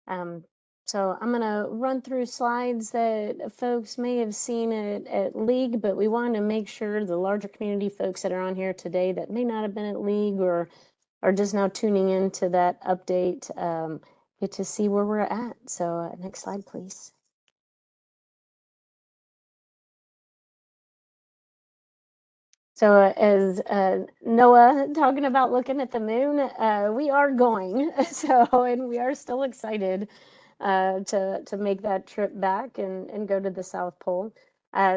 Um, so I'm going to run through slides that folks may have seen at League, but we want to make sure the larger community folks that are on here today that may not have been at League or are just now tuning into that update get to see where we're at. So next slide, please. So as Noah talking about looking at the moon, we are going. And we are still excited to make that trip back and go to the South Pole.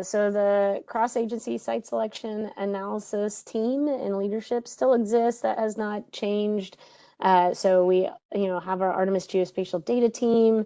So the cross-agency site selection analysis team and leadership still exists. That has not changed. So we, have our Artemis geospatial data team,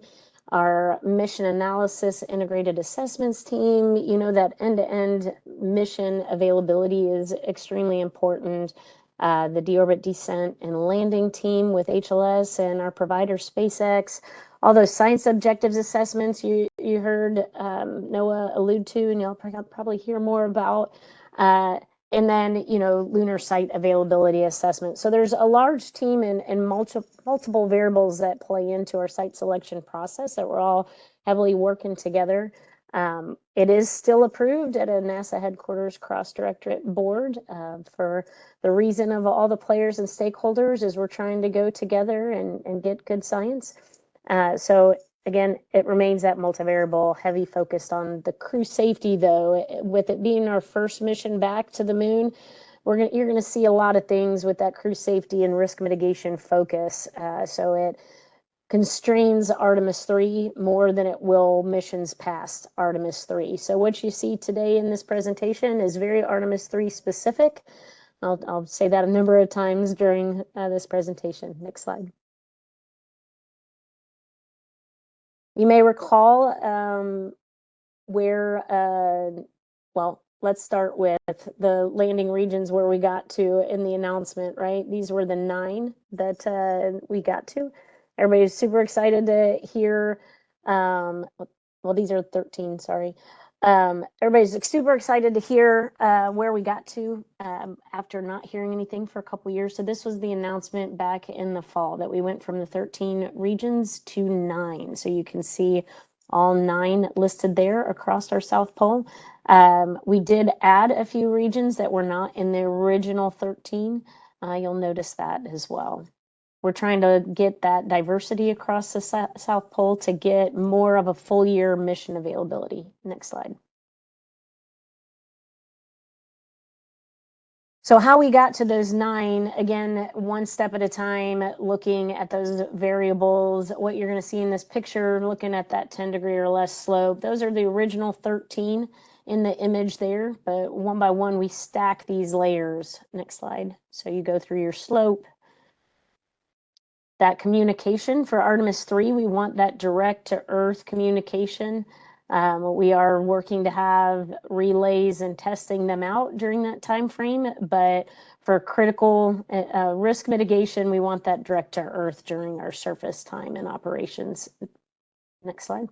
our mission analysis integrated assessments team. That end-to-end mission availability is extremely important. The deorbit descent and landing team with HLS and our provider SpaceX. All those science objectives assessments you heard Noah allude to, and you'll probably hear more about. And then, lunar site availability assessment. So there's a large team and multiple variables that play into our site selection process that we're all heavily working together. It is still approved at a NASA headquarters cross-directorate board for the reason of all the players and stakeholders is we're trying to go together and get good science. So again, it remains that multivariable, heavy focused on the crew safety, though. With it being our first mission back to the moon, you're gonna see a lot of things with that crew safety and risk mitigation focus. So it constrains Artemis 3 more than it will missions past Artemis 3. So what you see today in this presentation is very Artemis 3 specific. I'll say that a number of times during this presentation. Next slide. You may recall well, let's start with the landing regions where we got to in the announcement, right? These were the 9 that we got to. Everybody's super excited to hear, well, these are 13, sorry. Everybody's super excited to hear where we got to after not hearing anything for a couple years. So this was the announcement back in the fall that we went from the 13 regions to 9. So you can see all 9 listed there across our South Pole. We did add a few regions that were not in the original 13. You'll notice that as well. We're trying to get that diversity across the South Pole to get more of a full year mission availability. Next slide. So how we got to those 9, again, one step at a time, looking at those variables, what you're going to see in this picture, looking at that 10-degree or less slope. Those are the original 13 in the image there, but one by one, we stack these layers. Next slide. So you go through your slope. That communication for Artemis 3, we want that direct to Earth communication. We are working to have relays and testing them out during that time frame, but for critical risk mitigation, we want that direct to Earth during our surface time and operations. Next slide.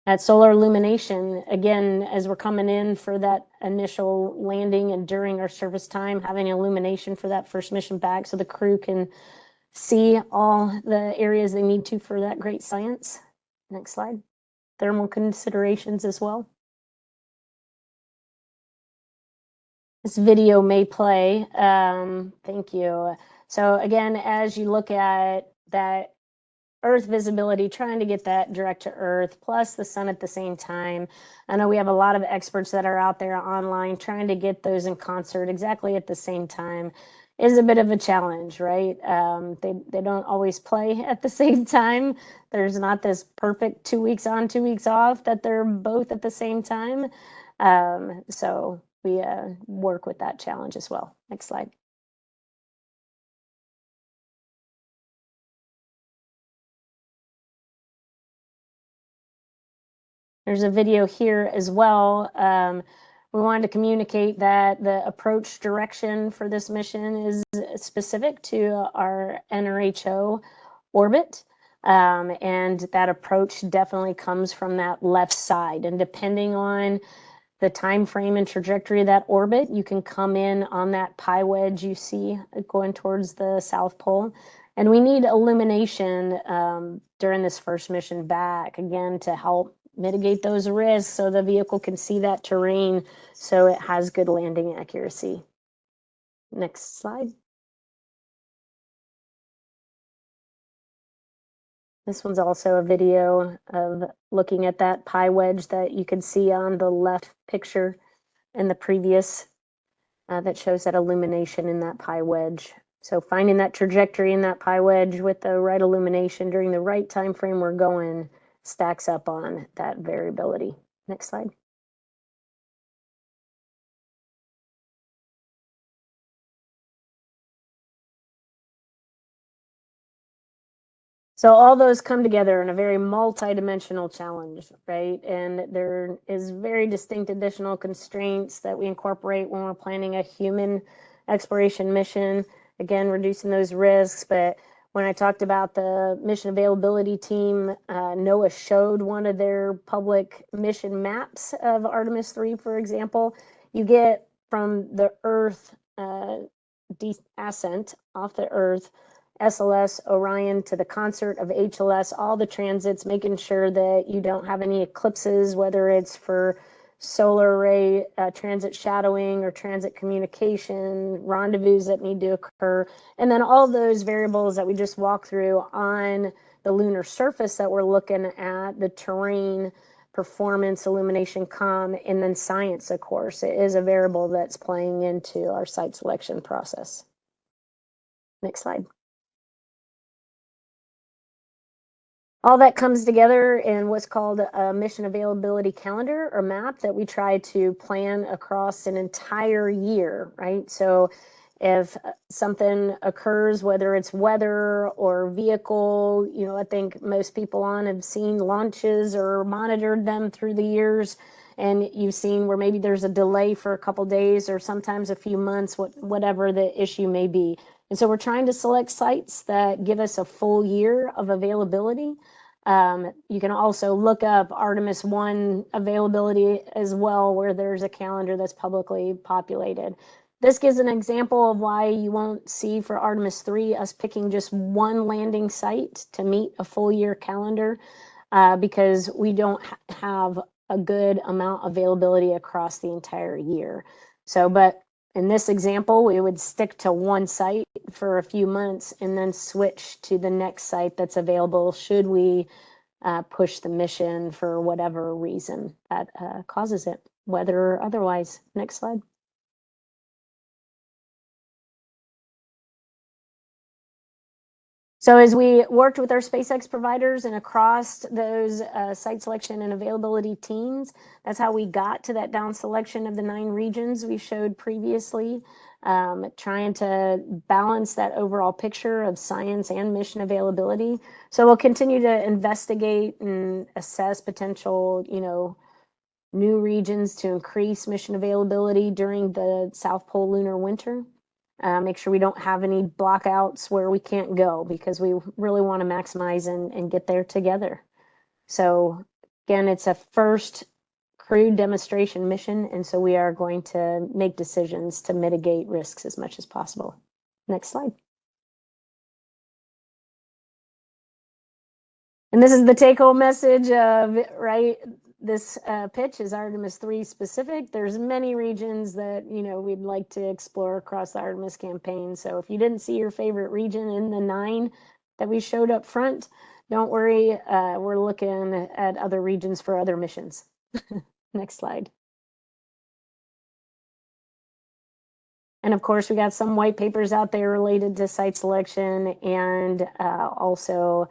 That solar illumination, again, as we're coming in for that initial landing and during our service time, having illumination for that first mission back so the crew can see all the areas they need to for that great science. Next slide. Thermal considerations as well. This video may play. Thank you. So again, as you look at that Earth visibility, trying to get that direct to Earth, plus the sun at the same time. I know we have a lot of experts that are out there online trying to get those in concert exactly at the same time. Is a bit of a challenge, right? They don't always play at the same time. There's not this perfect 2 weeks on, 2 weeks off that they're both at the same time. So we work with that challenge as well. Next slide. There's a video here as well. We wanted to communicate that the approach direction for this mission is specific to our NRHO orbit. And that approach definitely comes from that left side. And depending on the time frame and trajectory of that orbit, you can come in on that pi wedge you see going towards the South Pole. And we need illumination during this first mission back, again, to help mitigate those risks so the vehicle can see that terrain so it has good landing accuracy. Next slide. This one's also a video of looking at that pi wedge that you can see on the left picture in the previous that shows that illumination in that pi wedge. So finding that trajectory in that pi wedge with the right illumination during the right time frame we're going stacks up on that variability. Next slide. So all those come together in a very multi-dimensional challenge, right? And there is very distinct additional constraints that we incorporate when we're planning a human exploration mission, again, reducing those risks. But when I talked about the mission availability team, NOAA showed one of their public mission maps of Artemis 3, for example. You get from the Earth ascent off the Earth, SLS, Orion to the concert of HLS, all the transits, making sure that you don't have any eclipses, whether it's for solar array transit shadowing or transit communication, rendezvous that need to occur, and then all those variables that we just walked through on the lunar surface that we're looking at, the terrain, performance, illumination, comm, and then science, of course. It is a variable that's playing into our site selection process. Next slide. All that comes together in what's called a mission availability calendar or map that we try to plan across an entire year, right? So if something occurs, whether it's weather or vehicle, you know, I think most people on have seen launches or monitored them through the years, and you've seen where maybe there's a delay for a couple days or sometimes a few months, whatever the issue may be. And so we're trying to select sites that give us a full year of availability. You can also look up Artemis 1 availability as well, where there's a calendar that's publicly populated. This gives an example of why you won't see for Artemis 3 us picking just one landing site to meet a full year calendar, because we don't have a good amount of availability across the entire year. So, but in this example, we would stick to one site for a few months and then switch to the next site that's available should we push the mission for whatever reason that causes it, weather or otherwise. Next slide. So as we worked with our SpaceX providers and across those site selection and availability teams, that's how we got to that down selection of the 9 regions we showed previously, trying to balance that overall picture of science and mission availability. So we'll continue to investigate and assess potential, you know, new regions to increase mission availability during the South Pole lunar winter. Make sure we don't have any blockouts where we can't go, because we really want to maximize and get there together. So again, it's a first crewed demonstration mission, and so we are going to make decisions to mitigate risks as much as possible. Next slide. And this is the take-home message of, right, this pitch is Artemis 3 specific. There's many regions that, you know, we'd like to explore across the Artemis campaign. So if you didn't see your favorite region in the 9 that we showed up front, don't worry, we're looking at other regions for other missions. Next slide. And of course, we got some white papers out there related to site selection and also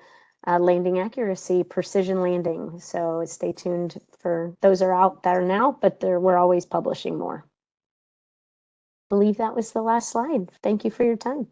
landing accuracy, precision landing. So stay tuned for those are out there now, but we're always publishing more. I believe that was the last slide. Thank you for your time.